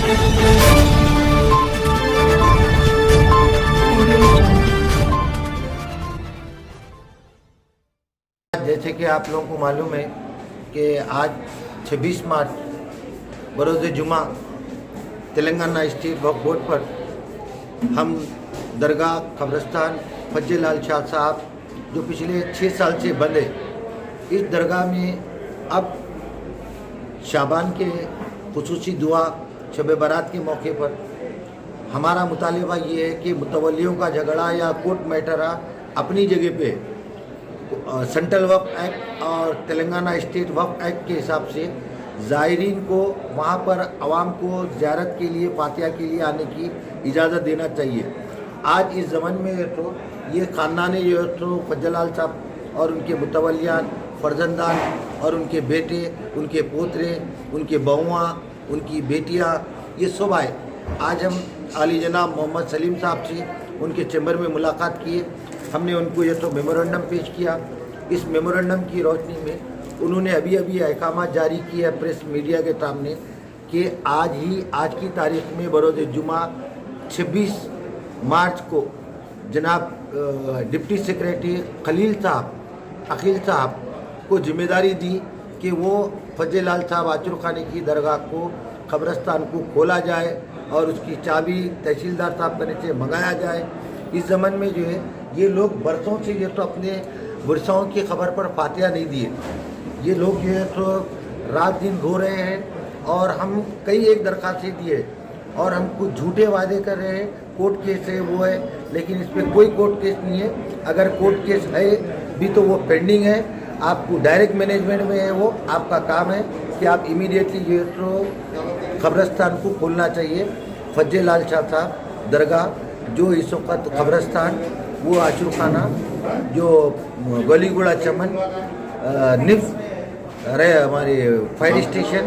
जैसे कि आप लोगों को मालूम है कि आज 26 मार्च बरोज़ जुमा तेलंगाना स्टेट वक्फ बोर्ड पर हम दरगाह कब्रिस्तान फज्जे लाल शाह साहब जो पिछले 6 साल से बंद है, इस दरगाह में अब शाबान के खुसूसी दुआ शब बारात के मौके पर हमारा मुतालिबा ये है कि मुतवल्लियों का झगड़ा या कोर्ट मैटर अपनी जगह पे सेंट्रल वक्फ एक्ट और तेलंगाना स्टेट वक्फ एक्ट के हिसाब से ज़ायरीन को वहाँ पर आवाम को ज़ियारत के लिए फातिहा के लिए आने की इजाज़त देना चाहिए। आज इस ज़माने में तो ये ख़ानदान जो तो फज्जे लाल साहब और उनके मुतवल्लियान फर्जंदान और उनके बेटे, उनके पोतरे, उनके बहुआँ, उनकी बेटियाँ, ये सब आए। आज हम आली जनाब मोहम्मद सलीम साहब से उनके चैम्बर में मुलाकात किए। हमने उनको ये तो मेमोरेंडम पेश किया। इस मेमोरेंडम की रोशनी में उन्होंने अभी अहकामात जारी किए है प्रेस मीडिया के सामने कि आज की तारीख में बरोज़ जुमा 26 मार्च को जनाब डिप्टी सेक्रेटरी अखिल साहब को जिम्मेदारी दी कि वो फज्जे लाल साहब आचुर खाने की दरगाह को कब्रिस्तान को खोला जाए और उसकी चाबी तहसीलदार साहब करने से मंगाया जाए। इस ज़माने में जो है ये लोग बरसों से ये तो अपने वर्षों की खबर पर फातिहा नहीं दिए। ये लोग जो है तो रात दिन रो रहे हैं और हम कई एक दरख्वास्तें दिए और हम कुछ झूठे वादे कर रहे हैं, कोर्ट केस है वो है, लेकिन इस पर कोई कोर्ट केस नहीं है। अगर कोर्ट केस है भी तो वो पेंडिंग है, आपको डायरेक्ट मैनेजमेंट में है, वो आपका काम है कि आप इमीडिएटली जो है तो कब्रिस्तान को खोलना चाहिए। फज्जे लाल शाह साहब दरगाह जो इस वक्त कब्रिस्तान वो आशुर खाना जो गलीगुड़ा चमन निफ्स रहे हमारे फायर स्टेशन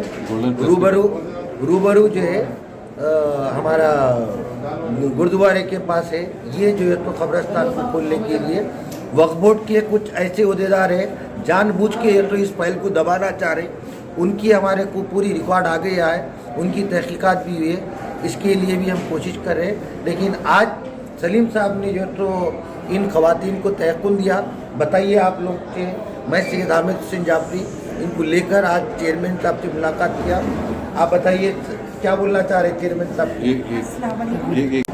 रूबरू जो है हमारा गुरुद्वारे के पास है। ये जो है तो कब्रिस्तान को खोलने के लिए वक्फ बोर्ड के कुछ ऐसे अहदेदार हैं जानबूझ के तो इस पहल को दबाना चाह रहे, उनकी हमारे को पूरी रिकॉर्ड आ गई है, उनकी तहकीकात भी हुई है, इसके लिए भी हम कोशिश कर रहे हैं। लेकिन आज सलीम साहब ने जो तो इन खवातीन को तयक़ुन दिया। बताइए आप लोग के, मैं सैयद हामिद हुसैन जाफरी इनको लेकर आज चेयरमैन साहब से मुलाकात किया। आप बताइए क्या बोलना चाह रहे चेयरमैन साहब?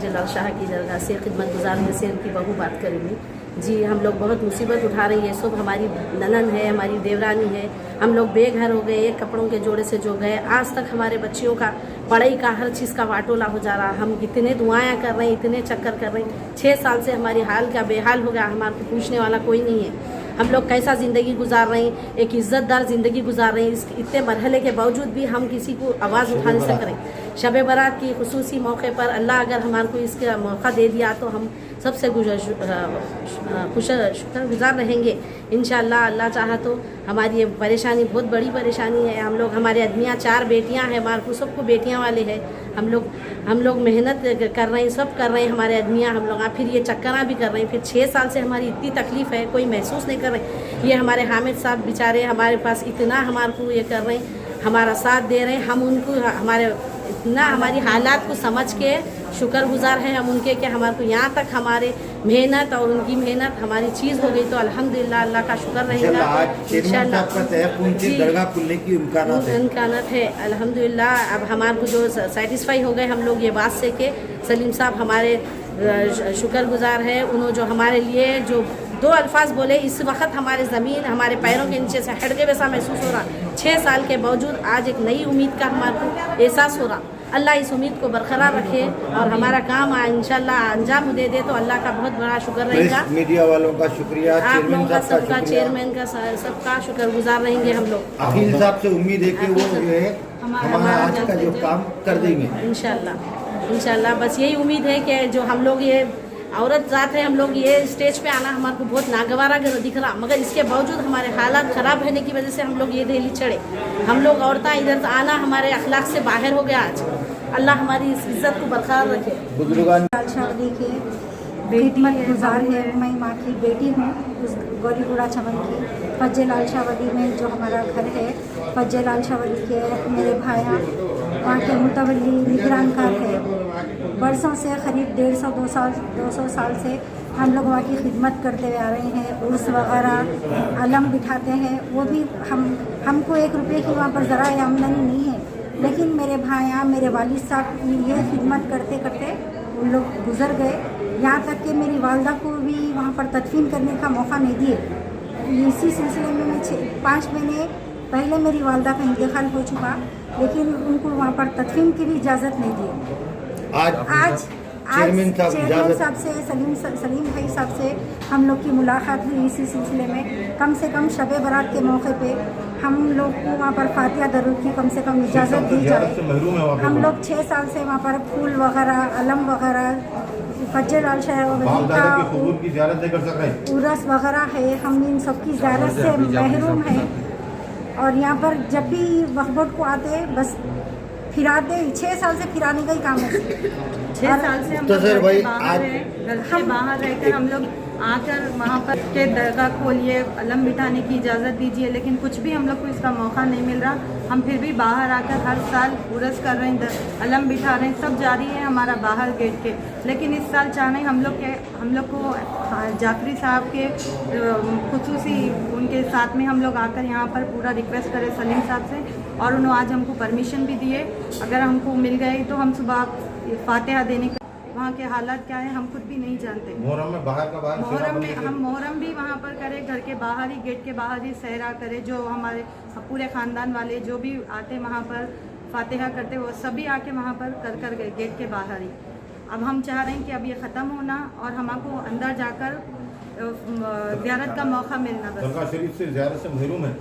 जलाल शाह की दरगाह से खिदमत गुजार में से उनकी बहू बात करेंगी। जी, हम लोग बहुत मुसीबत उठा रही है। सब हमारी ननन है, हमारी देवरानी है, हम लोग बेघर हो गए, एक कपड़ों के जोड़े से जो गए। आज तक हमारे बच्चियों का पढ़ाई का हर चीज़ का वाटोला हो जा रहा। हम इतने दुआएं कर रहे हैं, इतने चक्कर कर रहे हैं। 6 साल से हमारी हाल का बेहाल हो गया, हमारे को पूछने वाला कोई नहीं है। हम लोग कैसा ज़िंदगी गुजार रहे हैं, एक इज़्ज़तदार ज़िंदगी गुजार रहे हैं। इस इतने मरहले के बावजूद भी हम किसी को आवाज़ उठा नहीं सक रहे। शब बारात की खुसूसी मौके पर अल्लाह अगर हमारे को इसका मौका दे दिया तो हम सबसे शुक्रगुजार रहेंगे इंशाअल्लाह। अल्लाह चाहा तो हमारी ये परेशानी बहुत बड़ी परेशानी है। हम लोग, हमारे आदमियाँ 4 बेटियां हैं, हमारे को सबको बेटियां वाले हैं। हम लोग मेहनत कर रहे हैं, सब कर रहे हैं हमारे आदमियाँ। हम लोग फिर ये चक्करा भी कर रहे हैं। फिर 6 साल से हमारी इतनी तकलीफ़ है, कोई महसूस नहीं कर रहे। ये हमारे हामिद साहब बेचारे हमारे पास इतना हमारे को ये कर रहे हैं, हमारा साथ दे रहे हैं। हम उनको इतना हमारी हालात को समझ के शुक्रगुजार हैं हम उनके कि हमारे को यहाँ तक हमारे मेहनत और उनकी मेहनत हमारी चीज़ हो गई। तो अल्हम्दुलिल्लाह अल्लाह का शुक्र रहेगा। इम्कानात है अल्हम्दुलिल्लाह। अब हमारे को जो सेटिस्फाई हो गए हम लोग ये बात से कि सलीम साहब हमारे शुक्रगुजार है। उन्होंने जो हमारे लिए जो 2 अल्फाज बोले, इस वक्त हमारे ज़मीन हमारे पैरों के नीचे से हट गए वैसा महसूस हो रहा। 6 साल के बावजूद आज एक नई उम्मीद का हमारे को एहसास हो रहा। अल्लाह इस उम्मीद को बरकरार रखे और हमारा काम इंशाल्लाह अंजाम दे दे तो अल्लाह का बहुत बड़ा शुक्र रहेगा। मीडिया वालों का शुक्रिया, आप लोगों का, सबका, चेयरमैन का, सबका शुक्रगुजार रहेंगे हम लोग। अखिल साहब से उम्मीद है कि वो जो है हमारा आज का जो काम कर देंगे इंशाल्लाह। बस यही उम्मीद है कि जो हम लोग ये औरत जात है, हम लोग ये स्टेज पे आना हमारे को बहुत नागवारा दिख रहा, मगर इसके बावजूद हमारे हालात ख़राब रहने की वजह से हम लोग ये दिल्ली चढ़े। हम लोग औरतें इधर आना हमारे अखलाक से बाहर हो गया। आज अल्लाह हमारी इस इज़्ज़त को बरकरार रखे। बुजुर्गान शादी की खिदमत गुजार है, मैं माँ की बेटी हूँ, उस गलीगुड़ा चमन की फज्जे लाल शाह वली में जो हमारा घर है। फज्जे लाल शाह वली के मेरे भाइयाँ वहाँ के मुतवल्ली निगरानकार है। बरसों से करीब 150-200 साल से हम लोग वहाँ की खिदमत करते हुए आ रहे हैं। उर्स वगैरह अलम बिठाते हैं, वो भी हमको 1 रुपये की वहाँ पर ज़रा आमदनी नहीं है, लेकिन मेरे भाइयाँ मेरे वालिद साहब ये खिदमत करते करते उन लोग गुज़र गए। यहाँ तक कि मेरी वालदा को भी वहाँ पर तदफीन करने का मौका नहीं दिए। इसी सिलसिले में मैं 5 महीने पहले मेरी वालदा का इंतकाल हो चुका, लेकिन उनको वहाँ पर तदफीन की भी इजाज़त नहीं दी। आज चेयरमैन साहब से सलीम भाई साहब से हम लोग की मुलाकात हुई इसी सिलसिले में। कम से कम शब बारात के मौके पे हम लोग को वहाँ पर फातिहा दरूद की कम से कम इजाज़त दी जाए। हम लोग 6 साल से वहाँ पर फूल वगैरह, अलम वगैरह, फज्जर लाल शाह उरस वगैरह है, हम इन सब की ज़ियारत से महरूम हैं। और यहाँ पर जब भी वक्फ को आते बस फिराते, 6 साल से फिराने का ही काम है। 6 साल से हम लोग घर के बाहर रहकर हम लोग आकर वहाँ पर के दरगाह खोलिए, अलम बिठाने की इजाज़त दीजिए, लेकिन कुछ भी हम लोग को इसका मौका नहीं मिल रहा। हम फिर भी बाहर आकर हर साल उरस कर रहे हैं, अलम बिठा रहे हैं, सब जारी है हमारा बाहर गेट के। लेकिन इस साल चाह रहे हम लोग को जाफरी साहब के खुसूसी उनके साथ में हम लोग आकर यहाँ पर पूरा रिक्वेस्ट करें सलीम साहब से, और उन्होंने आज हमको परमिशन भी दिए। अगर हमको मिल गए तो हम सुबह फातिहा देने का, वहाँ के हालात क्या है हम खुद भी नहीं जानते। मुहर्रम में बाहर का बाहर मुहर्रम में हम मुहर्रम भी वहाँ पर करें, घर के बाहर ही, गेट के बाहर ही सहरा करें। जो हमारे पूरे ख़ानदान वाले जो भी आते वहाँ पर फातिहा करते, वो सभी आके वहाँ पर कर गए गेट के बाहर ही। अब हम चाह रहे हैं कि अब ये ख़त्म होना और हमको अंदर जाकर ज़ियारत का मौका मिलना। बस दरगाह शरीफ से ज़ियारत से महरूम है।